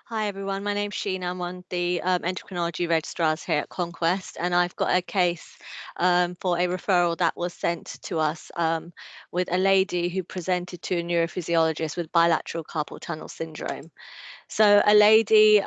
Hi everyone, my name's Sheena. I'm one of the endocrinology registrars here at Conquest, and I've got a case for a referral that was sent to us with a lady who presented to a neurophysiologist with bilateral carpal tunnel syndrome. So a lady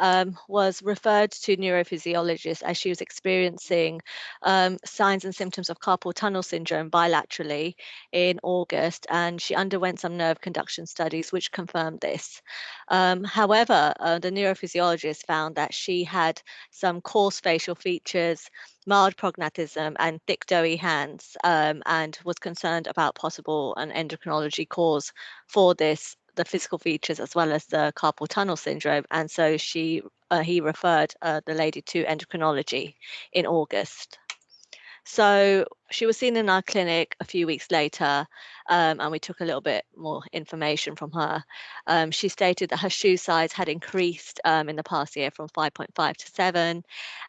was referred to neurophysiologist as she was experiencing signs and symptoms of carpal tunnel syndrome bilaterally in August, and she underwent some nerve conduction studies which confirmed this. However, the neurophysiologist found that she had some coarse facial features, mild prognatism, and thick, doughy hands, and was concerned about possible an endocrinology cause for this, the physical features as well as the carpal tunnel syndrome. And so he referred the lady to endocrinology in August. So she was seen in our clinic a few weeks later, and we took a little bit more information from her. She stated that her shoe size had increased in the past year from 5.5 to 7.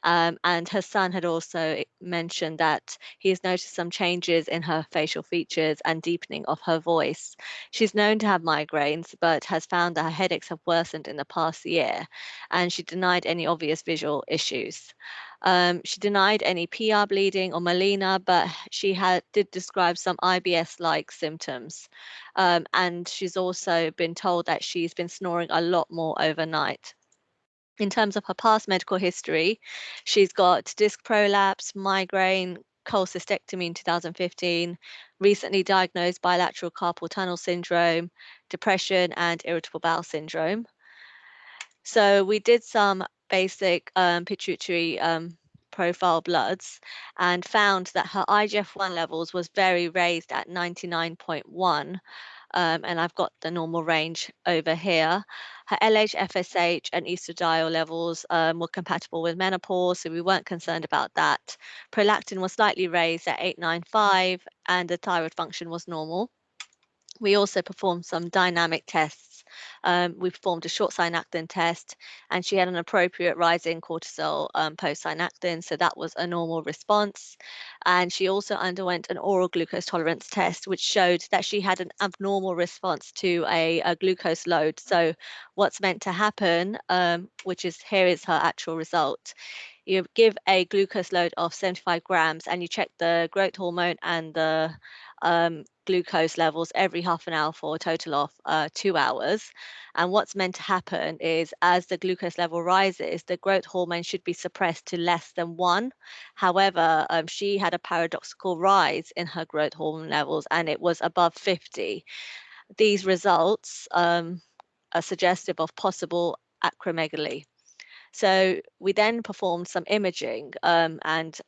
And her son had also mentioned that he has noticed some changes in her facial features and deepening of her voice. She's known to have migraines, but has found that her headaches have worsened in the past year, and she denied any obvious visual issues. She denied any PR bleeding or melena, but did describe some IBS-like symptoms. And she's also been told that she's been snoring a lot more overnight. In terms of her past medical history, she's got disc prolapse, migraine, cholecystectomy in 2015, recently diagnosed bilateral carpal tunnel syndrome, depression, and irritable bowel syndrome. So we did some basic pituitary profile bloods and found that her IGF-1 levels was very raised at 99.1, and I've got the normal range over here. Her LH, FSH, and estradiol levels were compatible with menopause, so we weren't concerned about that. Prolactin was slightly raised at 895, and the thyroid function was normal. We also performed some dynamic tests. We performed a short synactin test, and she had an appropriate rise in cortisol post synactin, so that was a normal response. And she also underwent an oral glucose tolerance test, which showed that she had an abnormal response to a glucose load. So, what's meant to happen, which is here is her actual result. You give a glucose load of 75 grams, and you check the growth hormone and the glucose levels every half an hour for a total of 2 hours. And what's meant to happen is as the glucose level rises, the growth hormone should be suppressed to less than 1. However, she had a paradoxical rise in her growth hormone levels, and it was above 50. These results are suggestive of possible acromegaly. So we then performed some imaging and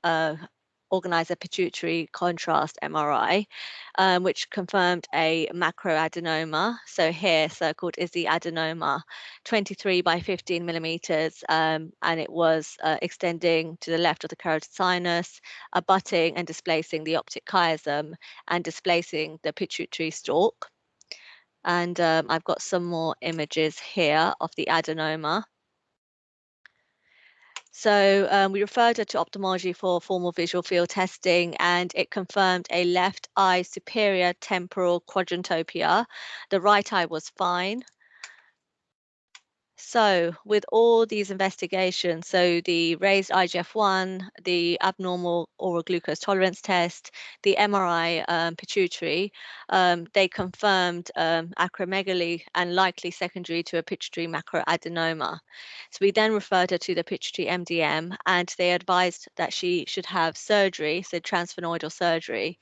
organized a pituitary contrast MRI, which confirmed a macroadenoma. So here circled is the adenoma, 23 by 15 millimeters, and it was extending to the left of the carotid sinus, abutting and displacing the optic chiasm and displacing the pituitary stalk. And I've got some more images here of the adenoma. So we referred her to ophthalmology for formal visual field testing, and it confirmed a left eye superior temporal quadrantopia. The right eye was fine. So with all these investigations, so the raised IGF-1, the abnormal oral glucose tolerance test, the MRI pituitary, they confirmed acromegaly and likely secondary to a pituitary macroadenoma. So we then referred her to the pituitary MDM, and they advised that she should have surgery, so transsphenoidal surgery.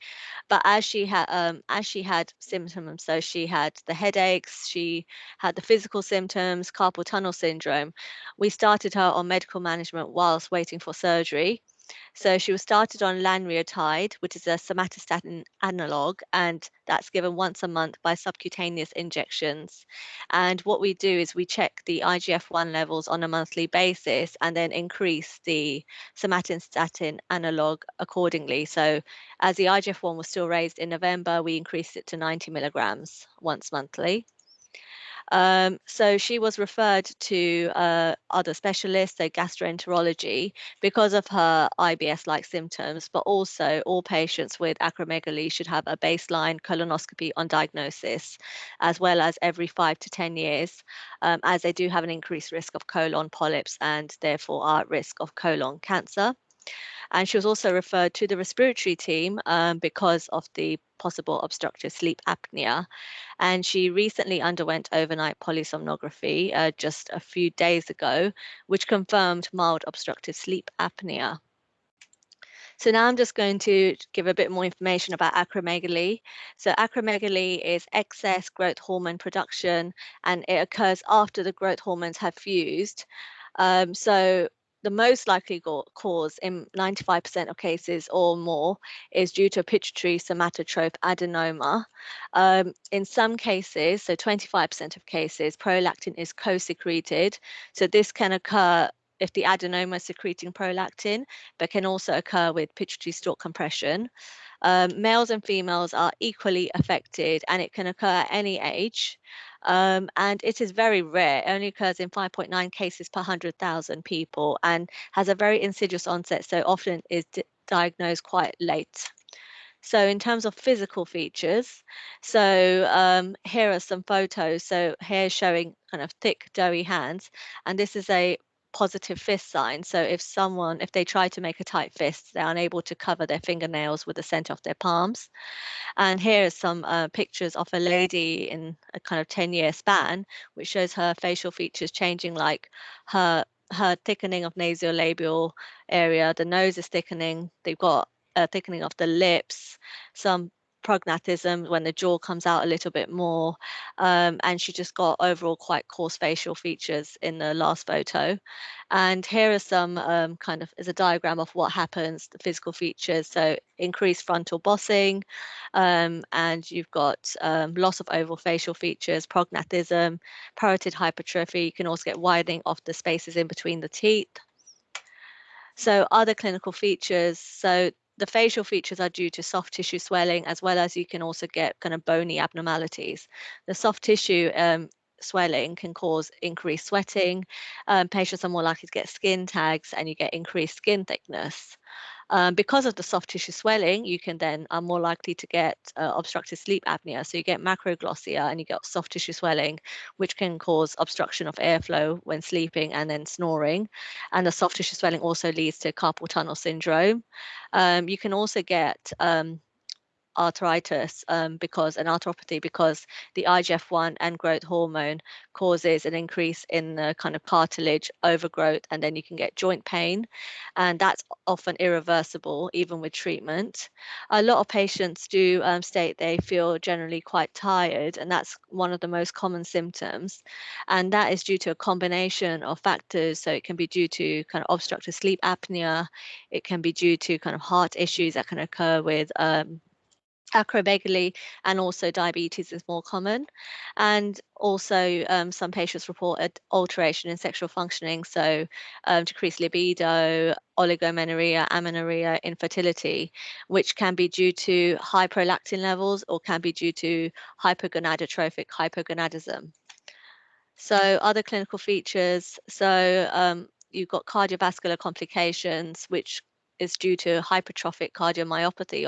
But as she had symptoms, so she had the headaches, she had the physical symptoms, carpal tunnel syndrome. We started her on medical management whilst waiting for surgery. So she was started on lanreotide, which is a somatostatin analog, and that's given once a month by subcutaneous injections. And what we do is we check the IGF-1 levels on a monthly basis and then increase the somatostatin analog accordingly. So as the IGF-1 was still raised in November, we increased it to 90 milligrams once monthly. So she was referred to other specialists, so gastroenterology, because of her IBS-like symptoms, but also all patients with acromegaly should have a baseline colonoscopy on diagnosis, as well as every 5 to 10 years, as they do have an increased risk of colon polyps and therefore are at risk of colon cancer. And she was also referred to the respiratory team because of the possible obstructive sleep apnea. And she recently underwent overnight polysomnography just a few days ago, which confirmed mild obstructive sleep apnea. So now I'm just going to give a bit more information about acromegaly. So acromegaly is excess growth hormone production, and it occurs after the growth hormones have fused. So the most likely cause in 95% of cases or more is due to a pituitary somatotrope adenoma. In some cases, so 25% of cases, prolactin is co-secreted. So this can occur if the adenoma is secreting prolactin, but can also occur with pituitary stalk compression. Males and females are equally affected, and it can occur at any age. And it is very rare. It only occurs in 5.9 cases per 100,000 people and has a very insidious onset, so often is diagnosed quite late. So in terms of physical features, so here are some photos. So here showing kind of thick, doughy hands, and this is a positive fist sign. So if they try to make a tight fist, they're unable to cover their fingernails with the center of their palms. And here are some pictures of a lady in a kind of 10-year span, which shows her facial features changing, like her thickening of nasolabial area, the nose is thickening, they've got a thickening of the lips, some prognathism when the jaw comes out a little bit more, and she just got overall quite coarse facial features in the last photo. And here are some is a diagram of what happens, the physical features. So increased frontal bossing, and you've got loss of oval facial features, prognathism, parotid hypertrophy. You can also get widening of the spaces in between the teeth. So other clinical features, so the facial features are due to soft tissue swelling, as well as you can also get kind of bony abnormalities. The soft tissue swelling can cause increased sweating. Patients are more likely to get skin tags, and you get increased skin thickness. Because of the soft tissue swelling, you can then are more likely to get obstructive sleep apnea. So you get macroglossia and you get soft tissue swelling, which can cause obstruction of airflow when sleeping and then snoring. And the soft tissue swelling also leads to carpal tunnel syndrome. You can also get arthritis because an arthropathy because the IGF-1 and growth hormone causes an increase in the kind of cartilage overgrowth, and then you can get joint pain, and that's often irreversible even with treatment. A lot of patients do state they feel generally quite tired, and that's one of the most common symptoms, and that is due to a combination of factors. So it can be due to kind of obstructive sleep apnea, it can be due to kind of heart issues that can occur with acromegaly, and also diabetes is more common. And also some patients report an alteration in sexual functioning, so decreased libido, oligomenorrhea, amenorrhea, infertility, which can be due to high prolactin levels or can be due to hypogonadotrophic hypogonadism. So other clinical features, so you've got cardiovascular complications, which is due to hypertrophic cardiomyopathy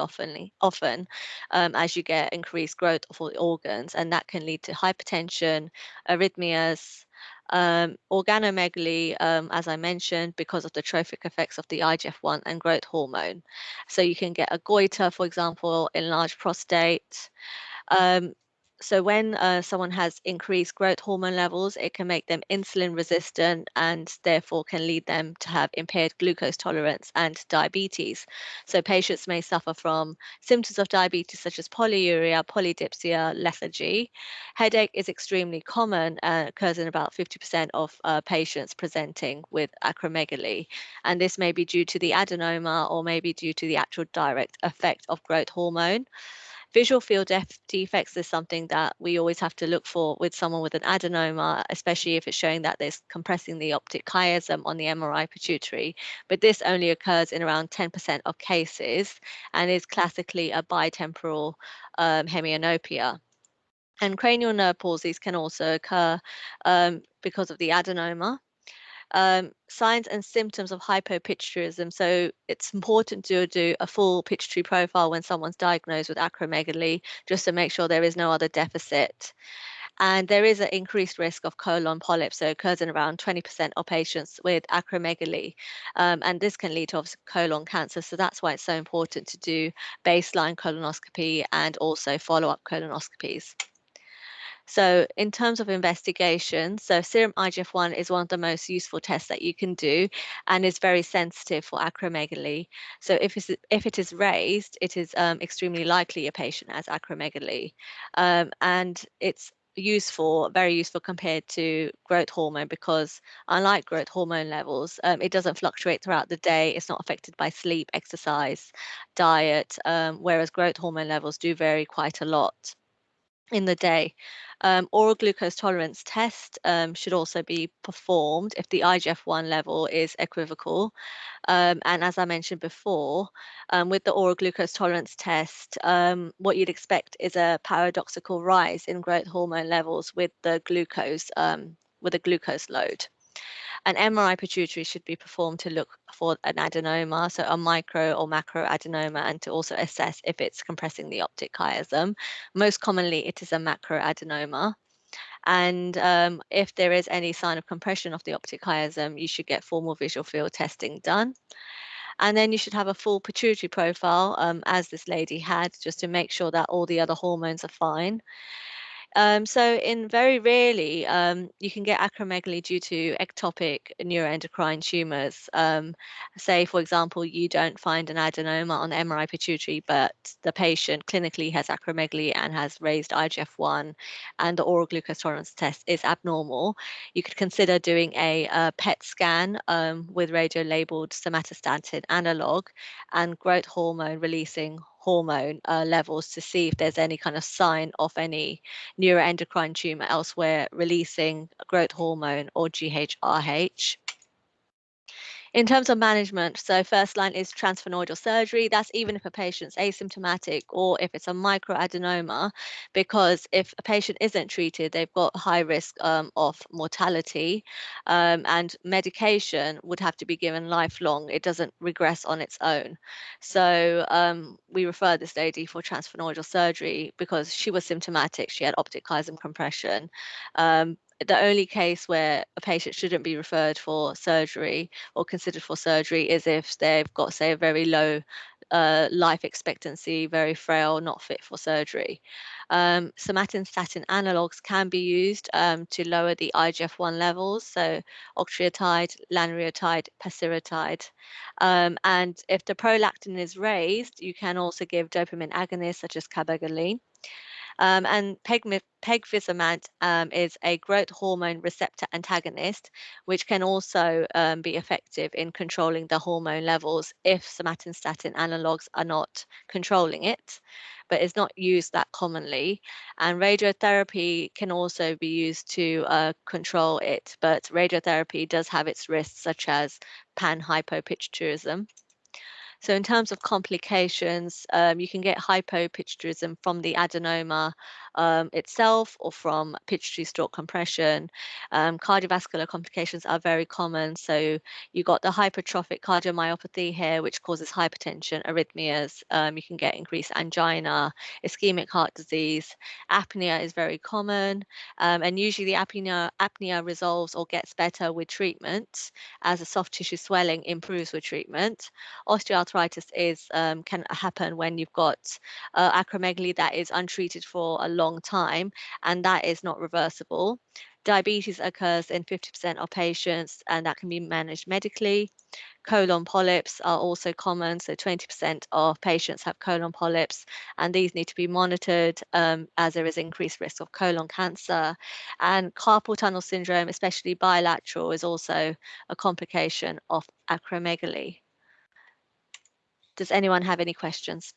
often as you get increased growth of all the organs, and that can lead to hypertension, arrhythmias, organomegaly, as I mentioned, because of the trophic effects of the IGF-1 and growth hormone. So you can get a goiter, for example, enlarged prostate. Um, so when someone has increased growth hormone levels, it can make them insulin resistant and therefore can lead them to have impaired glucose tolerance and diabetes. So patients may suffer from symptoms of diabetes such as polyuria, polydipsia, lethargy. Headache is extremely common and occurs in about 50% of patients presenting with acromegaly. And this may be due to the adenoma or maybe due to the actual direct effect of growth hormone. Visual field defects is something that we always have to look for with someone with an adenoma, especially if it's showing that there's compressing the optic chiasm on the MRI pituitary. But this only occurs in around 10% of cases and is classically a bitemporal hemianopia. And cranial nerve palsies can also occur because of the adenoma. Signs and symptoms of hypopituitarism. So it's important to do a full pituitary profile when someone's diagnosed with acromegaly, just to make sure there is no other deficit. And there is an increased risk of colon polyps, so it occurs in around 20% of patients with acromegaly. And this can lead to obviously colon cancer. So that's why it's so important to do baseline colonoscopy and also follow-up colonoscopies. So in terms of investigation, so serum IGF-1 is one of the most useful tests that you can do and is very sensitive for acromegaly. So if it is raised, it is extremely likely a patient has acromegaly. And it's very useful compared to growth hormone, because unlike growth hormone levels, it doesn't fluctuate throughout the day. It's not affected by sleep, exercise, diet, whereas growth hormone levels do vary quite a lot in the day. Oral glucose tolerance test should also be performed if the IGF-1 level is equivocal. And as I mentioned before, with the oral glucose tolerance test, what you'd expect is a paradoxical rise in growth hormone levels with the glucose load. An MRI pituitary should be performed to look for an adenoma, so a micro or macro adenoma, and to also assess if it's compressing the optic chiasm. Most commonly, it is a macro adenoma. And if there is any sign of compression of the optic chiasm, you should get formal visual field testing done. And then you should have a full pituitary profile, as this lady had, just to make sure that all the other hormones are fine. So in very rarely, you can get acromegaly due to ectopic neuroendocrine tumors. Say, for example, you don't find an adenoma on the MRI pituitary, but the patient clinically has acromegaly and has raised IGF-1, and the oral glucose tolerance test is abnormal. You could consider doing a PET scan with radio-labeled somatostatin analog and growth hormone releasing hormone levels to see if there's any kind of sign of any neuroendocrine tumor elsewhere releasing growth hormone or GHRH. In terms of management, so first line is transsphenoidal surgery. That's even if a patient's asymptomatic or if it's a microadenoma, because if a patient isn't treated, they've got high risk of mortality, and medication would have to be given lifelong. It doesn't regress on its own. So we refer this lady for transsphenoidal surgery because she was symptomatic. She had optic chiasm compression. The only case where a patient shouldn't be referred for surgery or considered for surgery is if they've got, say, a very low life expectancy, very frail, not fit for surgery. Somatostatin analogs can be used to lower the IGF-1 levels, so octreotide, lanreotide, pasireotide. And if the prolactin is raised, you can also give dopamine agonists such as cabergoline. And pegvisomant is a growth hormone receptor antagonist, which can also be effective in controlling the hormone levels if somatostatin analogs are not controlling it, but is not used that commonly. And radiotherapy can also be used to control it, but radiotherapy does have its risks, such as panhypopituitarism. So in terms of complications, you can get hypopituitarism from the adenoma itself or from pituitary stalk compression. Cardiovascular complications are very common. So you got the hypertrophic cardiomyopathy here, which causes hypertension, arrhythmias. You can get increased angina, ischemic heart disease. Apnea is very common, and usually the apnea resolves or gets better with treatment, as the soft tissue swelling improves with treatment. Osteoarthritis can happen when you've got acromegaly that is untreated for a long time, and that is not reversible. Diabetes occurs in 50% of patients, and that can be managed medically. Colon polyps are also common, so 20% of patients have colon polyps, and these need to be monitored as there is increased risk of colon cancer. And carpal tunnel syndrome, especially bilateral, is also a complication of acromegaly. Does anyone have any questions?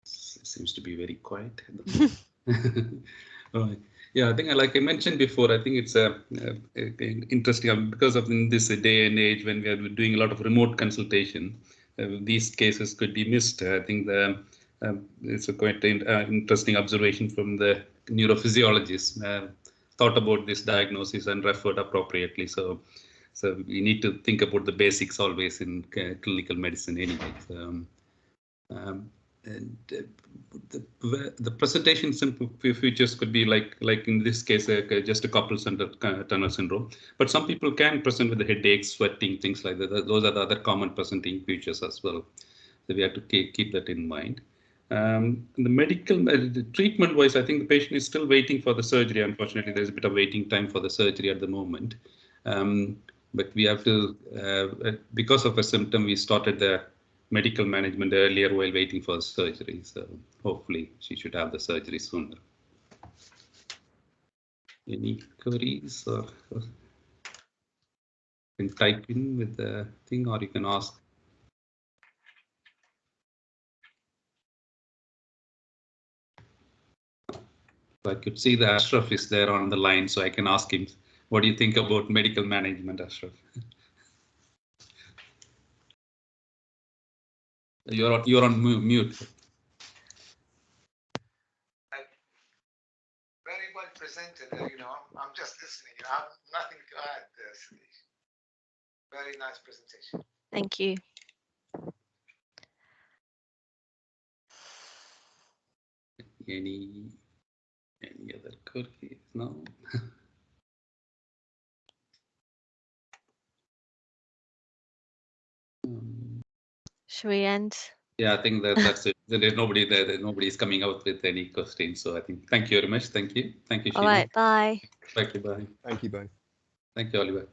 Seems to be very quiet. Yeah, I think, like I mentioned before, I think it's interesting because of in this day and age when we are doing a lot of remote consultation. these cases could be missed. I think it's a quite interesting observation from the neurophysiologist. Thought about this diagnosis and referred appropriately. So we need to think about the basics always in clinical medicine anyway. And the presentation simple features could be like in this case just a carpal tunnel syndrome, but some people can present with the headaches, sweating, things like that. Those are the other common presenting features as well, so we have to keep that in mind. The medical the treatment wise, I think the patient is still waiting for the surgery. Unfortunately, there's a bit of waiting time for the surgery at the moment, but we have to because of a symptom, we started the medical management earlier while waiting for surgery. So hopefully she should have the surgery sooner. Any queries, or you can type in with the thing, or you can ask. I could see the Ashraf is there on the line, so I can ask him, what do you think about medical management, Ashraf? You're on mute. Very well presented. I'm just listening. I have nothing to add. Satish. Very nice presentation. Thank you. Any other queries? No. Shall we end? Yeah, I think that's it. There's nobody there. Nobody's coming out with any questions. So I think thank you very much. Thank you. Thank you, Sheena. All right. Bye. Thank you. Bye. Thank you both. Thank you, Oliver.